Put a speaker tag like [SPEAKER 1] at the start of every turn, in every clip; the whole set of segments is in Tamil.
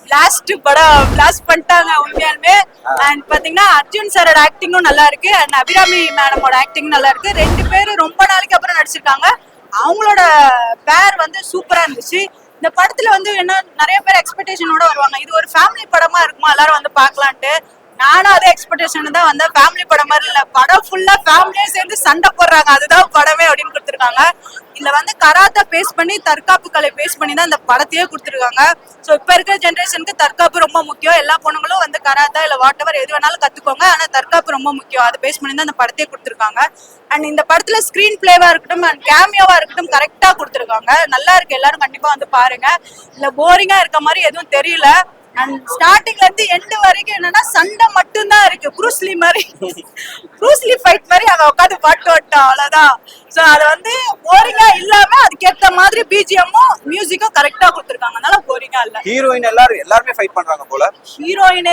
[SPEAKER 1] பிளாஸ்ட் படம் பிளாஸ்ட் பண்ணிட்டாங்க உண்மையாலுமே. அண்ட் பாத்தீங்கன்னா அர்ஜுன் சாரோட ஆக்டிங்கும் நல்லா இருக்கு அண்ட் அபிராமி மேடமோட ஆக்டிங் நல்லா இருக்கு. ரெண்டு பேரும் ரொம்ப நாளைக்கு அப்புறம் நடிச்சிருக்காங்க. அவங்களோட பேர் வந்து சூப்பரா இருந்துச்சு. இந்த படத்துல வந்து என்ன நிறைய பேர் எக்ஸ்பெக்டேஷனோட வருவாங்க, இது ஒரு ஃபேமிலி படமா இருக்குமா எல்லாரும் வந்து பாக்கலான்ட்டு. நானும் அதே எக்ஸ்பெக்டேஷன் தான் வந்தேன். ஃபேமிலி படம் மாதிரி இல்ல, படம் ஃபுல்லா ஃபேமிலியே சேர்ந்து சண்டை போடுறாங்க, அதுதான் படமே அப்படின்னு கொடுத்துருக்காங்க. இதுல வந்து கராத்தா பேஸ் பண்ணி தற்காப்பு கலை பேஸ் பண்ணி தான் இந்த படத்தையே கொடுத்துருக்காங்க. ஸோ இப்ப இருக்கிற ஜென்ரேஷனுக்கு தற்காப்பு ரொம்ப முக்கியம். எல்லா பொண்ணுங்களும் வந்து கராத்தா இல்ல வாட் எவர் எது வேணாலும் கத்துக்கோங்க, ஆனா தற்காப்பு ரொம்ப முக்கியம். அதை பேஸ் பண்ணி தான் இந்த படத்தையே கொடுத்துருக்காங்க. அண்ட் இந்த படத்துல ஸ்கிரீன் பிளேவா இருக்கட்டும் அண்ட் கேமியோவா இருக்கட்டும் கரெக்டா கொடுத்துருக்காங்க. நல்லா இருக்கு, எல்லாரும் கண்டிப்பா வந்து பாருங்க. இல்ல போரிங்கா இருக்க மாதிரி எதுவும் தெரியல. அண்ட் ஸ்டார்டிங்ல இருந்து எண்ட் வரைக்கும் என்னன்னா சண்டை மட்டும் தான் இருக்கு. ப்ரூஸ்லி மாதிரி ப்ரூஸ்லி ஃபைட் மாதிரி அவன் உட்காந்து பாட்டு ஓட்டான், அவ்வளவுதான். சோ அது வந்து போரிங்கா இல்லாம அதுக்கேத்த மாதிரி பிஜிஎம்மும் மியூசிக்கும் கரெக்டா கொடுத்துருக்காங்க, அதனால போரிங்கா இல்ல.
[SPEAKER 2] ஹீரோயின் எல்லாருமே ஃபைட் பண்றாங்க போல.
[SPEAKER 1] ஹீரோயின்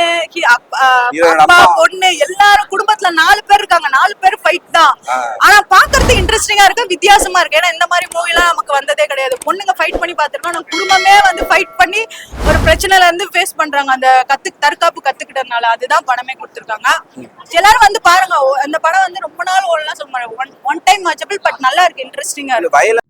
[SPEAKER 1] அப்பா பொண்ணு எல்லாரும் குடும்பத்துல 4 பேர் இருக்காங்க, 4 பேர் ஃபைட் தான். ஆனா பாக்குறதுக்கு இன்ட்ரெஸ்டிங்கா இருக்கு, வித்தியாசமா இருக்கு. ஏன்னா இந்த மாதிரி மூவி எல்லாம் நமக்கு வந்ததே கிடையாது. பொண்ணுங்க ஃபைட் பண்ணி பாத்துருக்கோம், ஆனா குடும்பமே வந்து ஃபைட் பண்ணி ஒரு பிரச்சனைல இருந்து ஃபேஸ் பண்றாங்க அந்த தற்காப்பு கத்துக்கிட்டதுனால. அதுதான் படமே கொடுத்துருக்காங்க. எல்லாரும் வந்து பாருங்க. அந்த படம் வந்து ரொம்ப நாள் ஓடலாம் சொல்ல மாட்டேன், ஒன் டைம் வாட்சபிள், பட் நல்லா இருக்கு, இன்ட்ரெஸ்டிங்கா இருக்கு.